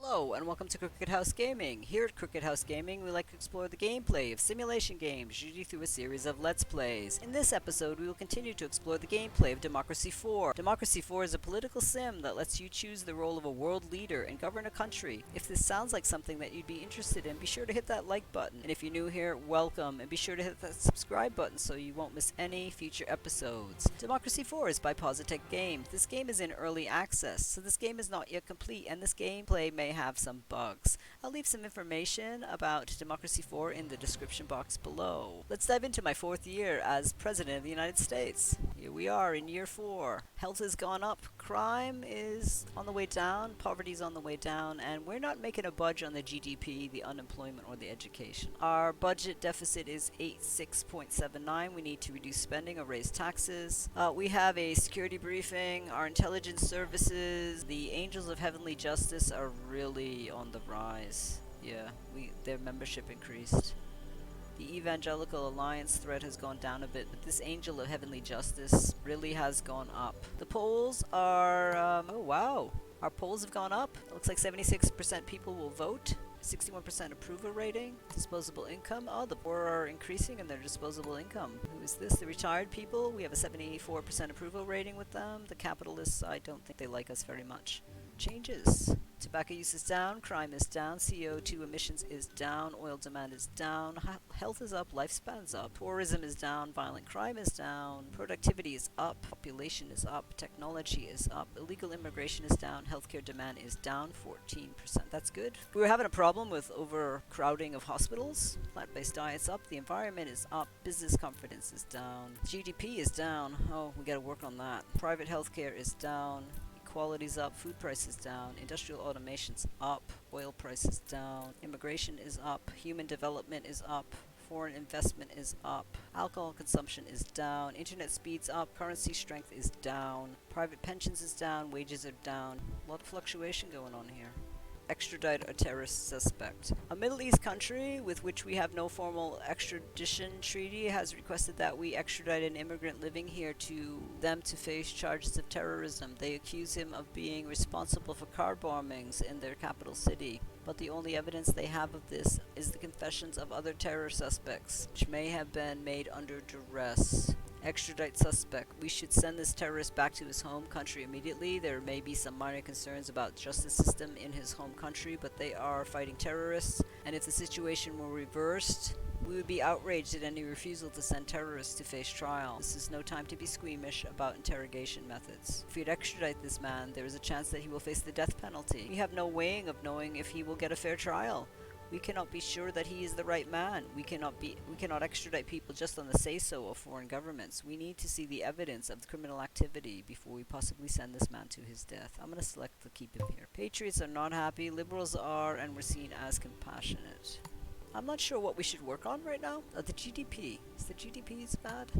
Hello and welcome to Crooked House Gaming. Here at Crooked House Gaming, we like to explore the gameplay of simulation games, usually through a series of Let's Plays. In this episode, we will continue to explore the gameplay of Democracy 4. Democracy 4 is a political sim that lets you choose the role of a world leader and govern a country. If this sounds like something that you'd be interested in, be sure to hit that like button. And if you're new here, welcome, and be sure to hit that subscribe button so you won't miss any future episodes. Democracy 4 is by Positech Games. This game is in early access, so this game is not yet complete, and this gameplay may have some bugs. I'll leave some information about Democracy 4 in the description box below. Let's dive into my 4th year as President of the United States. Here we are in year 4. Health has gone up, crime is on the way down, poverty's on the way down, and we're not making a budge on the GDP, the unemployment, or the education. Our budget deficit is 86.79. We need to reduce spending or raise taxes. We have a security briefing. Our intelligence services, the Angels of Heavenly Justice are really on the rise. Yeah, their membership increased. The Evangelical Alliance threat has gone down a bit, but this Angel of Heavenly Justice really has gone up. The polls are, oh wow, our polls have gone up. It looks like 76% people will vote. 61% approval rating. Disposable income. Oh, the poor are increasing in their disposable income. Who is this? The retired people. We have a 74% approval rating with them. The capitalists, I don't think they like us very much. Changes. Tobacco use is down, crime is down, CO2 emissions is down, oil demand is down, health is up, lifespan's up, tourism is down, violent crime is down, productivity is up, population is up, technology is up, illegal immigration is down, healthcare demand is down 14%. That's good. We were having a problem with overcrowding of hospitals, plant-based diets up, the environment is up, business confidence is down, GDP is down, oh, we gotta work on that, private healthcare is down, quality's up, food prices down, industrial automation's up, oil prices down, immigration is up, human development is up, foreign investment is up, alcohol consumption is down, internet speed's up, currency strength is down, private pensions is down, wages are down. A lot of fluctuation going on here. Extradite a terrorist suspect. A Middle East country with which we have no formal extradition treaty has requested that we extradite an immigrant living here to them to face charges of terrorism. They accuse him of being responsible for car bombings in their capital city, but the only evidence they have of this is the confessions of other terror suspects, which may have been made under duress. Extradite suspect. We should send this terrorist back to his home country immediately. There may be some minor concerns about justice system in his home country, but they are fighting terrorists, and if the situation were reversed, we would be outraged at any refusal to send terrorists to face trial. This is no time to be squeamish about interrogation methods. If we'd extradite this man, there is a chance that he will face the death penalty. We have no way of knowing if he will get a fair trial. We cannot be sure that he is the right man. We cannot extradite people just on the say-so of foreign governments. We need to see the evidence of the criminal activity before we possibly send this man to his death. I'm going to select to keep him here. Patriots are not happy, liberals are, and we're seen as compassionate. I'm not sure what we should work on right now. The GDP. Is the GDP bad?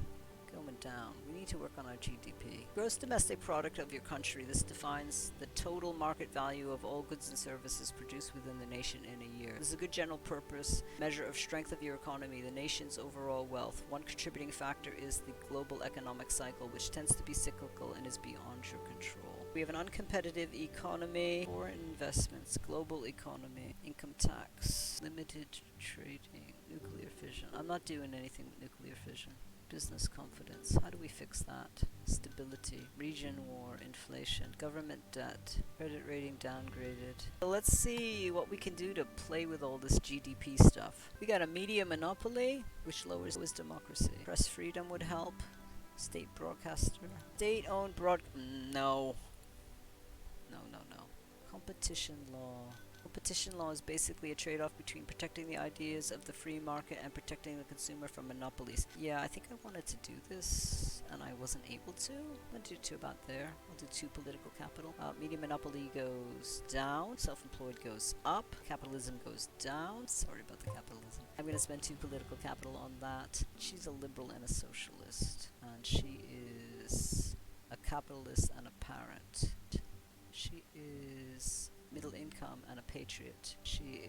Going down. We need to work on our GDP. Gross domestic product of your country. This defines the total market value of all goods and services produced within the nation in a year. This is a good general purpose measure of strength of your economy, the nation's overall wealth. One contributing factor is the global economic cycle, which tends to be cyclical and is beyond your control. We have an uncompetitive economy, foreign investments, global economy, income tax, limited trading, nuclear fission. I'm not doing anything with nuclear fission. Business confidence. How do we fix that? Stability, region war, inflation, government debt, credit rating downgraded. So let's see what we can do to play with all this GDP stuff. We got a media monopoly, which lowers democracy. Press freedom would help. State broadcaster. State-owned No. No. Competition law. Competition law is basically a trade-off between protecting the ideas of the free market and protecting the consumer from monopolies. Yeah, I think I wanted to do this, and I wasn't able to. I'm going to do 2 about there. I'll do 2 political capital. Media monopoly goes down. Self-employed goes up. Capitalism goes down. Sorry about the capitalism. I'm going to spend 2 political capital on that. She's a liberal and a socialist, and she is a capitalist and a parent. She is middle income and a patriot. She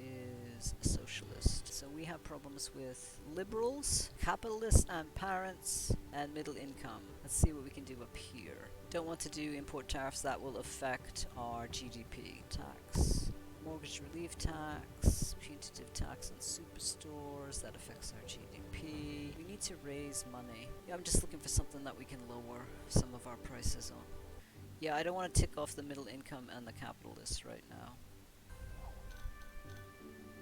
is a socialist. So we have problems with liberals, capitalists and parents, and middle income. Let's see what we can do up here. Don't want to do import tariffs that will affect our GDP. Tax. Mortgage relief tax, punitive tax on superstores, that affects our GDP. We need to raise money. Yeah, I'm just looking for something that we can lower some of our prices on. Yeah, I don't want to tick off the middle income and the capitalists right now.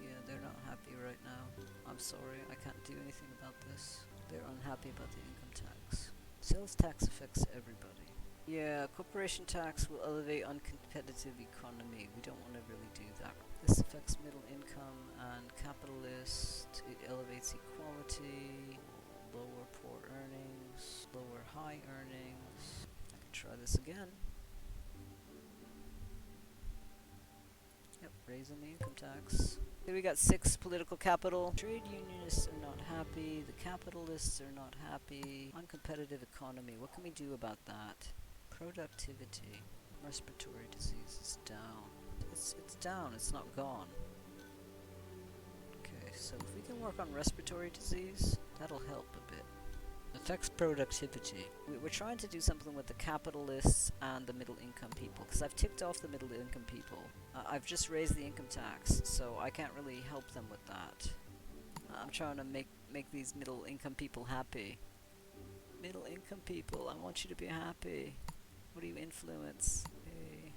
Yeah, they're not happy right now. I'm sorry, I can't do anything about this. They're unhappy about the income tax. Sales tax affects everybody. Yeah, corporation tax will elevate uncompetitive economy. We don't want to really do that. This affects middle income and capitalist. It elevates equality, lower poor earnings, lower high earnings. I can try this again. Yep, raising the income tax. Here we got 6 political capital. Trade unionists are not happy. The capitalists are not happy. Uncompetitive economy. What can we do about that? Productivity. Respiratory disease is down. It's down. It's not gone. Okay, so if we can work on respiratory disease, that'll help a bit. Affects productivity. We're trying to do something with the capitalists and the middle income people, because I've ticked off the middle income people. I've just raised the income tax, so I can't really help them with that. I'm trying to make these middle income people happy. Middle income people, I want you to be happy. What do you influence? Hey.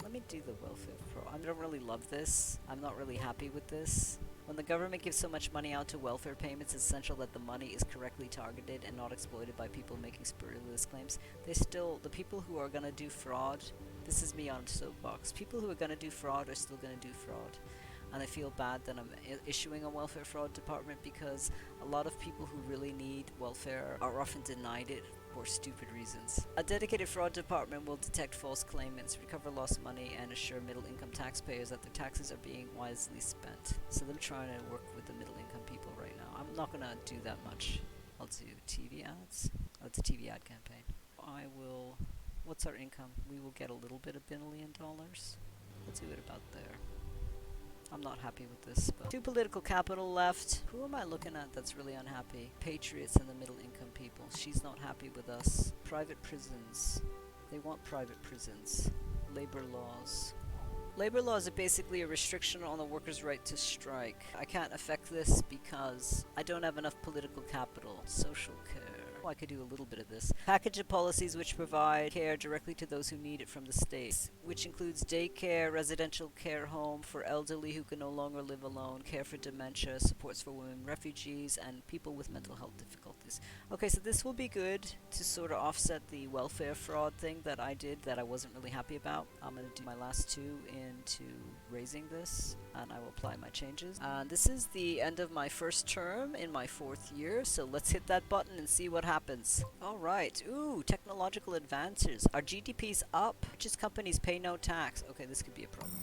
Let me do the welfare pro. I don't really love this. I'm not really happy with this. When the government gives so much money out to welfare payments, it's essential that the money is correctly targeted and not exploited by people making spurious claims. The people who are gonna do fraud, this is me on soapbox, people who are gonna do fraud are still gonna do fraud. And I feel bad that I'm issuing a welfare fraud department, because a lot of people who really need welfare are often denied it for stupid reasons. A dedicated fraud department will detect false claimants, recover lost money, and assure middle-income taxpayers that their taxes are being wisely spent. So I'm trying to work with the middle-income people right now. I'm not gonna do that much. I'll do TV ads. Oh, it's a TV ad campaign. What's our income? We will get a little bit of $1 billion. Let's do it about there. I'm not happy with this, but 2 political capital left. Who am I looking at that's really unhappy? Patriots and the middle income people. She's not happy with us. Private prisons. They want private prisons. Labor laws. Labor laws are basically a restriction on the workers' right to strike. I can't affect this because I don't have enough political capital. Social care. I could do a little bit of this. Package of policies which provide care directly to those who need it from the state, which includes daycare, residential care home for elderly who can no longer live alone, care for dementia, supports for women refugees, and people with mental health difficulties. Okay, so this will be good to sort of offset the welfare fraud thing that I did that I wasn't really happy about. I'm going to do my last 2 into raising this, and I will apply my changes. And this is the end of my first term in my 4th year, so let's hit that button and see what happens. Alright, ooh, technological advances. Our GDP's up. Richest companies pay no tax. Okay, this could be a problem.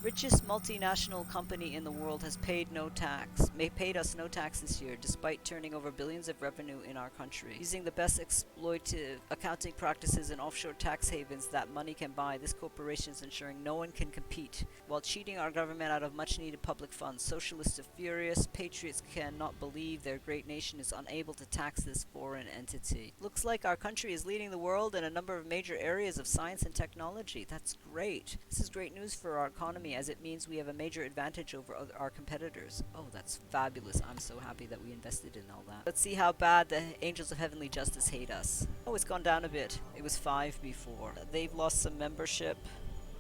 Richest multinational company in the world has paid us no tax this year, despite turning over billions of revenue in our country. Using the best exploitative accounting practices and offshore tax havens that money can buy, this corporation is ensuring no one can compete, while cheating our government out of much-needed public funds. Socialists are furious. Patriots cannot believe their great nation is unable to tax this foreign entity. Looks like our country is leading the world in a number of major areas of science and technology. That's great. This is great news for our economy, as it means we have a major advantage over our competitors. Oh, that's fabulous. I'm so happy that we invested in all that. Let's see how bad the Angels of Heavenly Justice hate us. Oh, it's gone down a bit. It was 5 before. They've lost some membership.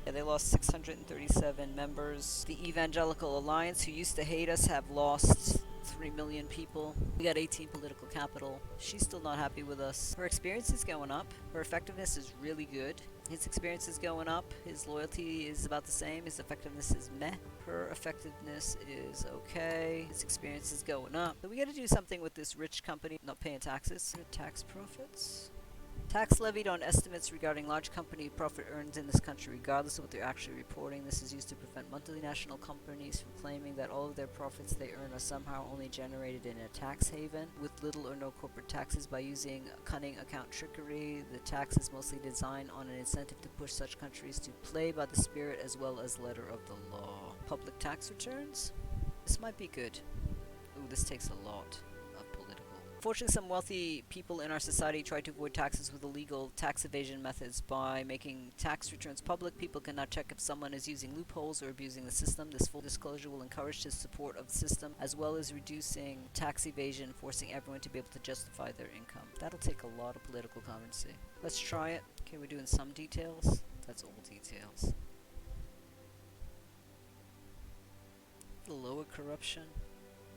Yeah, they lost 637 members. The Evangelical Alliance, who used to hate us, have lost 3 million people. We got 18 political capital. She's still not happy with us. Her experience is going up. Her effectiveness is really good. His experience is going up. His loyalty is about the same. His effectiveness is meh. Her effectiveness is okay. His experience is going up. So we gotta do something with this rich company not paying taxes. Tax profits. Tax levied on estimates regarding large company profit earned in this country, regardless of what they're actually reporting. This is used to prevent multinational companies from claiming that all of their profits they earn are somehow only generated in a tax haven with little or no corporate taxes. By using cunning account trickery, the tax is mostly designed on an incentive to push such countries to play by the spirit as well as letter of the law. Public tax returns? This might be good. Ooh, this takes a lot of political Unfortunately, some wealthy people in our society try to avoid taxes with illegal tax evasion methods. By making tax returns public, people can now check if someone is using loopholes or abusing the system. This full disclosure will encourage the support of the system, as well as reducing tax evasion, forcing everyone to be able to justify their income. That'll take a lot of political currency. Let's try it. Okay, we're doing some details. That's all details. Lower corruption.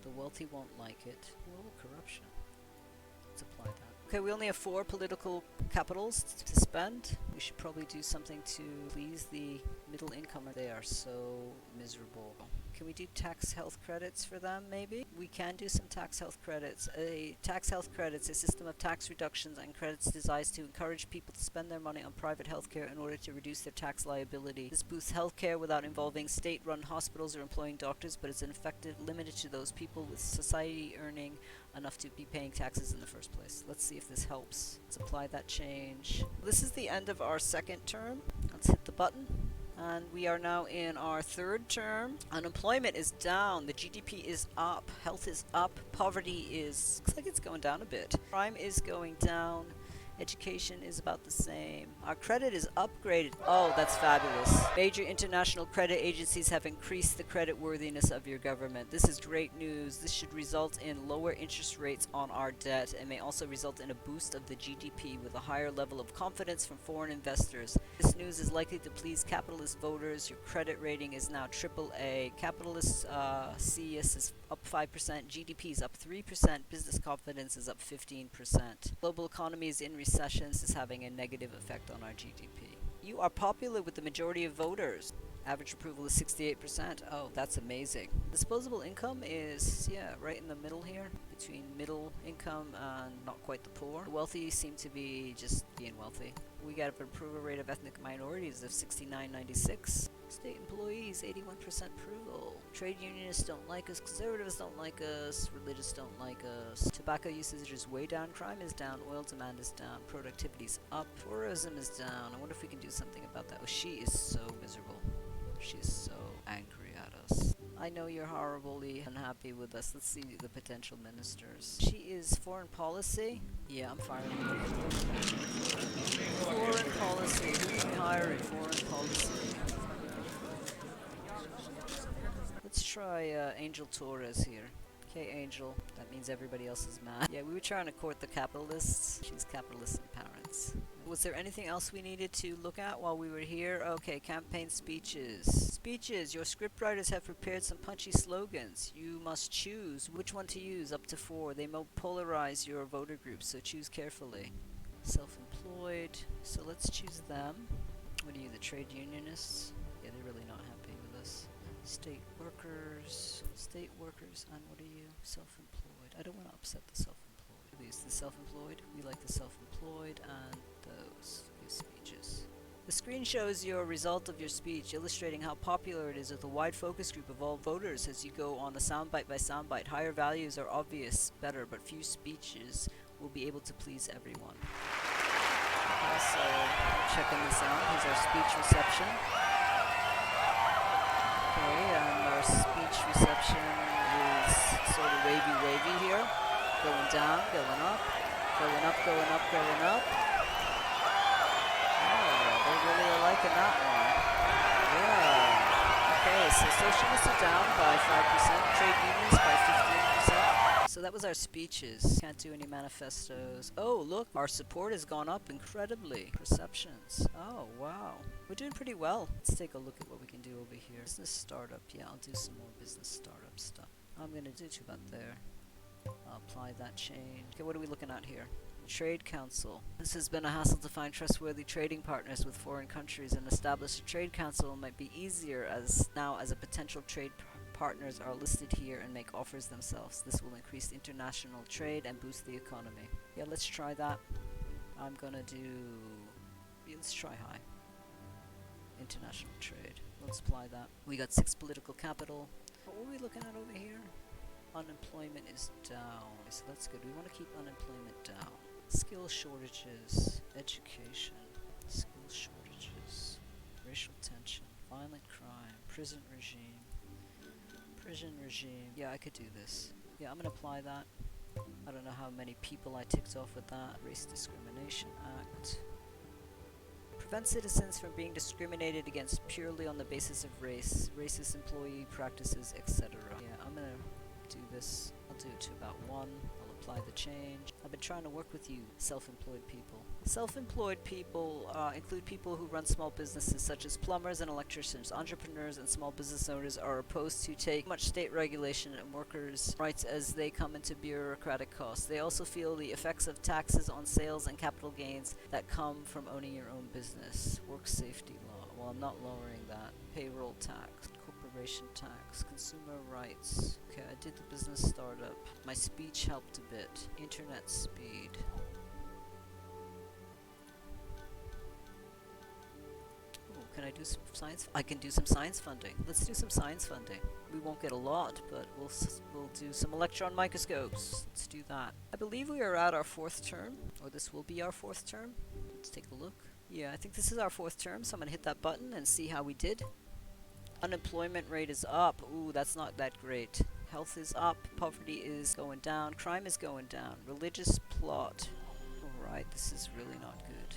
The wealthy won't like it. Lower corruption. Let's apply that. Okay, we only have 4 political capitals to spend. We should probably do something to please the middle incomer. They are so miserable. Can we do tax health credits for them, maybe? We can do some tax health credits. Tax health credits, a system of tax reductions and credits designed to encourage people to spend their money on private healthcare in order to reduce their tax liability. This boosts healthcare without involving state-run hospitals or employing doctors, but is in effect limited to those people with society earning enough to be paying taxes in the first place. Let's see if this helps. Let's apply that change. This is the end of our second term. Let's hit the button. And we are now in our 3rd term. Unemployment is down, the GDP is up, health is up, poverty is, looks like it's going down a bit. Crime is going down, education is about the same. Our credit is upgraded. Oh, that's fabulous. Major international credit agencies have increased the credit worthiness of your government. This is great news. This should result in lower interest rates on our debt and may also result in a boost of the GDP with a higher level of confidence from foreign investors. This news is likely to please capitalist voters. Your credit rating is now AAA. Capitalist CS is up 5%, GDP is up 3%, business confidence is up 15%. Global economy is in recession. This is having a negative effect on our GDP. You are popular with the majority of voters. Average approval is 68%. Oh, that's amazing. Disposable income is, right in the middle here, between middle income and not quite the poor. The wealthy seem to be just being wealthy. We got an approval rate of ethnic minorities of 69.96. State employees, 81% approval. Trade unionists don't like us, conservatives don't like us, religious don't like us. Tobacco usage is way down, crime is down, oil demand is down, productivity's up, tourism is down. I wonder if we can do something about that. Oh, she is so miserable. She's so angry at us. I know you're horribly unhappy with us. Let's see the potential ministers. She is foreign policy. Yeah, I'm firing her. Foreign policy. Who can we hire in foreign policy? Let's try Angel Torres here. Okay, Angel. That means everybody else is mad. Yeah, we were trying to court the capitalists. She's capitalist in parents. Was there anything else we needed to look at while we were here? Okay, campaign speeches. Speeches. Your scriptwriters have prepared some punchy slogans. You must choose which one to use, up to 4. They will polarize your voter groups, so choose carefully. Self-employed. So let's choose them. What are you, the trade unionists? Yeah, they're really not happy with us. State workers, and what are you? Self-employed. I don't want to upset the self-employed. These, the self-employed, we like the self-employed, and those. Give speeches. The screen shows your result of your speech, illustrating how popular it is with a wide focus group of all voters as you go on the soundbite by soundbite. Higher values are obvious, better, but few speeches will be able to please everyone. Okay, so checking this out. Here's our speech reception. Okay, and our speech reception is sort of wavy here. Going down, going up, going up, going up, going up. Oh, they really are liking that one. Yeah. Okay, so socialists are down by 5%, trade unions by 15%. So that was our speeches. Can't do any manifestos. Oh, look, our support has gone up incredibly. Perceptions. Oh, wow. We're doing pretty well. Let's take a look at what we can do over here. Business startup. Yeah, I'll do some more business startup stuff. I'm going to do to about there. I'll apply that change. Okay, what are we looking at here? Trade Council. This has been a hassle to find trustworthy trading partners with foreign countries, and establish a trade council might be easier as a potential trade partners are listed here and make offers themselves. This will increase international trade and boost the economy. Yeah, let's try that. I'm gonna do... let's try high. International trade. Let's apply that. We got 6 political capital. What were we looking at over here? Unemployment is down. So that's good. We want to keep unemployment down. Skill shortages. Education. Skill shortages. Racial tension. Violent crime. Prison regime. Prison regime. Yeah, I could do this. Yeah, I'm going to apply that. I don't know how many people I ticked off with that. Race Discrimination Act. Prevent citizens from being discriminated against purely on the basis of race, racist employee practices, etc. Yeah, I'm gonna do this. I'll do it to about 1. I'll apply the change. I've been trying to work with you, self-employed people. Self-employed people include people who run small businesses such as plumbers and electricians. Entrepreneurs and small business owners are opposed to take much state regulation and workers' rights as they come into bureaucratic costs. They also feel the effects of taxes on sales and capital gains that come from owning your own business. Work safety law. Well, I'm not lowering that. Payroll tax. Corporation tax. Consumer rights. Okay, I did the business startup. My speech helped a bit. Internet speed. Can I do some science? I can do some science funding. Let's do some science funding. We won't get a lot, but we'll do some electron microscopes. Let's do that. I believe we are at our 4th term, or this will be our 4th term. Let's take a look. Yeah, I think this is our 4th term, so I'm gonna hit that button and see how we did. Unemployment rate is up. Ooh, that's not that great. Health is up. Poverty is going down. Crime is going down. Religious plot. Alright, this is really not good.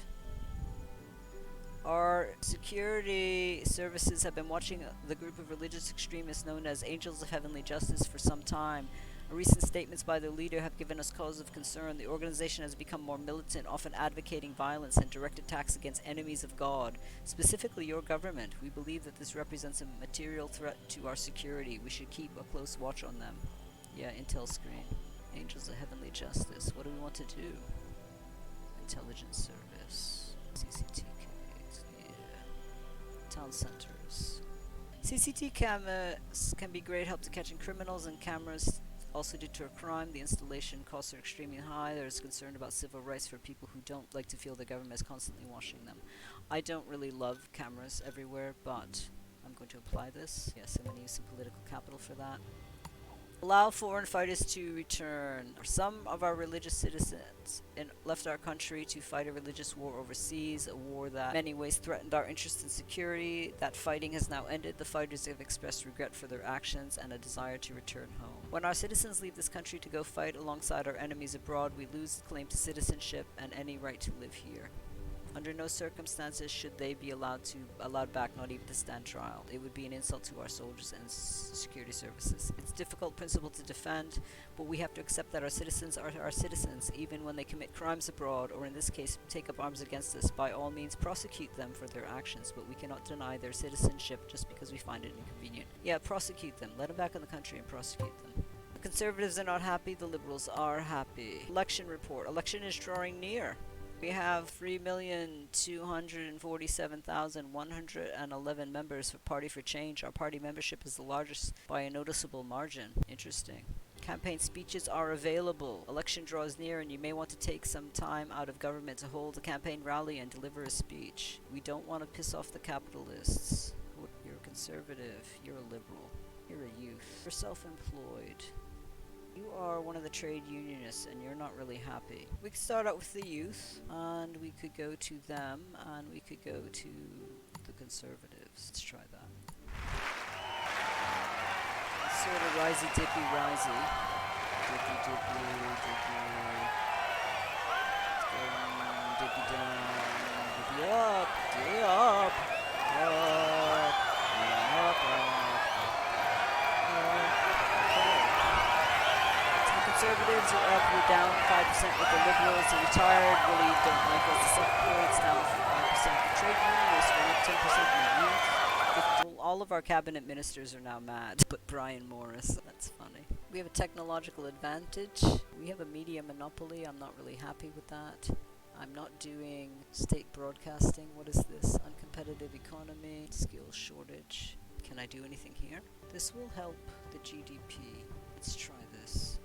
Our security services have been watching the group of religious extremists known as Angels of Heavenly Justice for some time. Recent statements by their leader have given us cause of concern. The organization has become more militant, often advocating violence and direct attacks against enemies of God, specifically your government. We believe that this represents a material threat to our security. We should keep a close watch on them. Yeah, intel screen. Angels of Heavenly Justice. What do we want to do? Intelligence service. CCTV. Town centers. CCTV cameras can be great help to catching criminals, and cameras also deter crime. The installation costs are extremely high. There is concern about civil rights for people who don't like to feel the government is constantly watching them. I don't really love cameras everywhere, but I'm going to apply this. Yes, I'm going to use some political capital for that. Allow foreign fighters to return. Some of our religious citizens left our country to fight a religious war overseas, a war that in many ways threatened our interests and security. That fighting has now ended. The fighters have expressed regret for their actions and a desire to return home. When our citizens leave this country to go fight alongside our enemies abroad, we lose claim to citizenship and any right to live here. Under no circumstances should they be allowed back, not even to stand trial. It would be an insult to our soldiers and security services. It's a difficult principle to defend, but we have to accept that our citizens are our citizens, even when they commit crimes abroad, or in this case, take up arms against us. By all means, prosecute them for their actions, but we cannot deny their citizenship just because we find it inconvenient. Yeah, prosecute them. Let them back in the country and prosecute them. The Conservatives are not happy, the Liberals are happy. Election report. Election is drawing near. We have 3,247,111 members for Party for Change. Our party membership is the largest by a noticeable margin. Interesting. Campaign speeches are available. Election draws near and you may want to take some time out of government to hold a campaign rally and deliver a speech. We don't want to piss off the capitalists. You're a conservative. You're a liberal. You're a youth. You're self-employed. You are one of the trade unionists and you're not really happy. We could start out with the youth, and we could go to them, and we could go to the conservatives. Let's try that. It's sort of risey dippy risey. Dippy dippy dippy. It's going dippy down, dippy up, dippy up, up, up, up. Conservatives are up, we're down 5% with the Liberals. The retired really don't like us. The self-employed's down 5%. The trade unionists went up 10% in the youth. All of our cabinet ministers are now mad, but Brian Morris, that's funny. We have a technological advantage. We have a media monopoly. I'm not really happy with that. I'm not doing state broadcasting. What is this? Uncompetitive economy, skills shortage. Can I do anything here? This will help the GDP. Let's try this.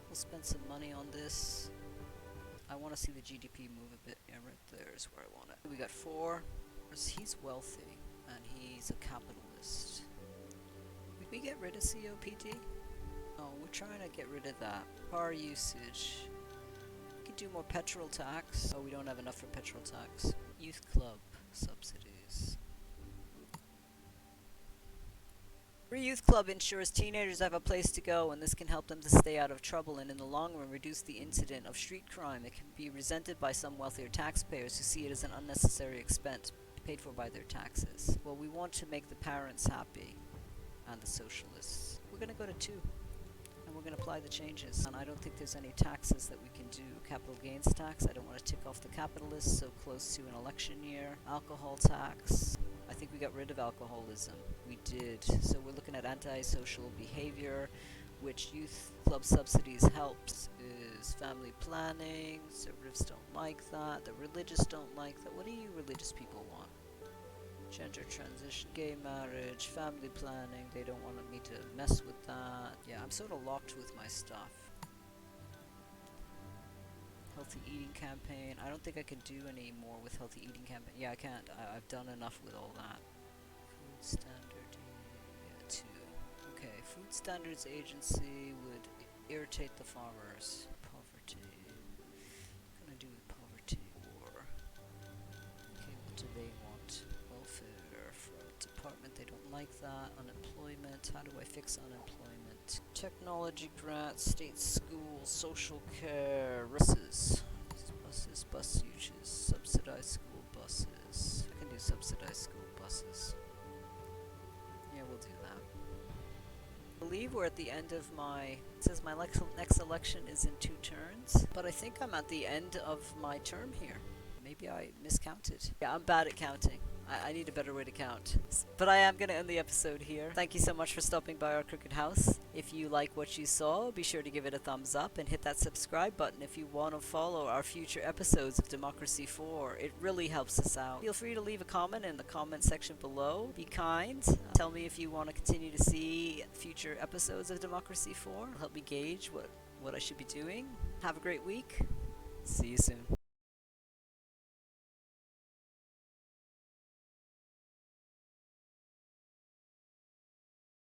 We'll spend some money on this. I want to see the GDP move a bit. Yeah, right there is where I want it. We got 4. He's wealthy, and he's a capitalist. Did we get rid of COPD? Oh, we're trying to get rid of that. Car usage. We could do more petrol tax. Oh, we don't have enough for petrol tax. Youth club subsidies. Free Youth Club ensures teenagers have a place to go, and this can help them to stay out of trouble and in the long run reduce the incident of street crime that can be resented by some wealthier taxpayers who see it as an unnecessary expense paid for by their taxes. Well, we want to make the parents happy and the socialists. We're going to go to 2. And we're going to apply the changes. And I don't think there's any taxes that we can do. Capital gains tax, I don't want to tick off the capitalists so close to an election year. Alcohol tax, I think we got rid of alcoholism. We did. So we're looking at antisocial behavior, which youth club subsidies helps, is family planning. Conservatives don't like that. The religious don't like that. What do you religious people want? Gender transition, gay marriage, family planning. They don't want me to mess with that. Yeah, I'm sort of locked with my stuff. Healthy eating campaign. I don't think I can do any more with healthy eating campaign. Yeah, I can't. I've done enough with all that. Food standard, yeah, 2. Okay, Food Standards Agency would irritate the farmers. Poverty. What can I do with poverty? War. Okay, what do they want? Welfare. Fraud department, they don't like that. Unemployment. How do I fix unemployment? Technology grants, state schools, social care, buses, bus uses, subsidized school buses. I can do subsidized school buses. Yeah, we'll do that. I believe we're at the end of my, it says my next election is in 2 turns, but I think I'm at the end of my term here. Maybe I miscounted. Yeah, I'm bad at counting. I need a better way to count. But I am going to end the episode here. Thank you so much for stopping by our Crooked House. If you like what you saw, be sure to give it a thumbs up and hit that subscribe button if you want to follow our future episodes of Democracy 4. It really helps us out. Feel free to leave a comment in the comment section below. Be kind. Tell me if you want to continue to see future episodes of Democracy 4. Help me gauge what I should be doing. Have a great week. See you soon.